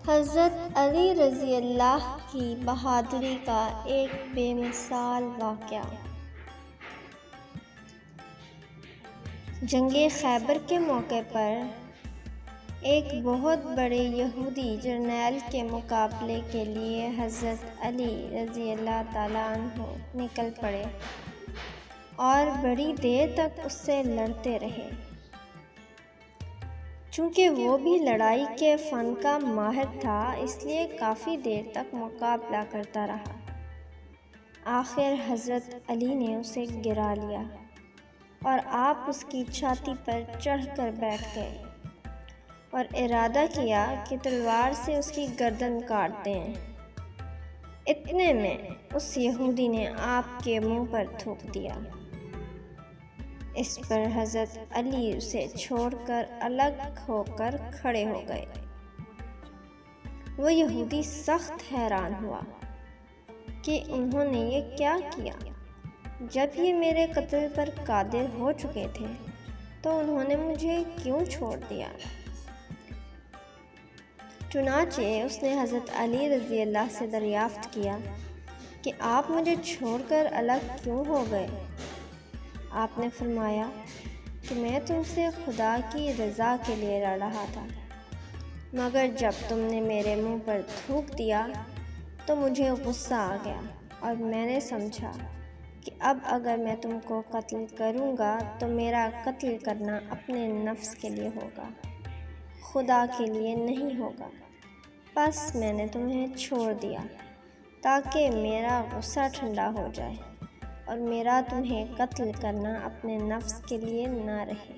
حضرت علی رضی اللہ کی بہادری کا ایک بے مثال واقعہ۔ جنگ خیبر کے موقع پر ایک بہت بڑے یہودی جرنیل کے مقابلے کے لیے حضرت علی رضی اللہ تعالیٰ عنہ نکل پڑے اور بڑی دیر تک اس سے لڑتے رہے۔ چونکہ وہ بھی لڑائی کے فن کا ماہر تھا، اس لیے کافی دیر تک مقابلہ کرتا رہا۔ آخر حضرت علی نے اسے گرا لیا اور آپ اس کی چھاتی پر چڑھ کر بیٹھ گئے اور ارادہ کیا کہ تلوار سے اس کی گردن کاٹ دیں۔ اتنے میں اس یہودی نے آپ کے منہ پر تھوک دیا۔ اس پر حضرت علی اسے چھوڑ کر الگ ہو کر کھڑے ہو گئے۔ وہ یہودی سخت حیران ہوا کہ انہوں نے یہ کیا کیا۔ جب یہ میرے قتل پر قادر ہو چکے تھے تو انہوں نے مجھے کیوں چھوڑ دیا؟ چنانچہ اس نے حضرت علی رضی اللہ سے دریافت کیا کہ آپ مجھے چھوڑ کر الگ کیوں ہو گئے؟ آپ نے فرمایا کہ میں تم سے خدا کی رضا کے لیے لڑ رہا تھا، مگر جب تم نے میرے منہ پر تھوک دیا تو مجھے غصہ آ گیا اور میں نے سمجھا کہ اب اگر میں تم کو قتل کروں گا تو میرا قتل کرنا اپنے نفس کے لیے ہوگا، خدا کے لیے نہیں ہوگا۔ بس میں نے تمہیں چھوڑ دیا تاکہ میرا غصہ ٹھنڈا ہو جائے اور میرا تمہیں قتل کرنا اپنے نفس کے لیے نہ رہے۔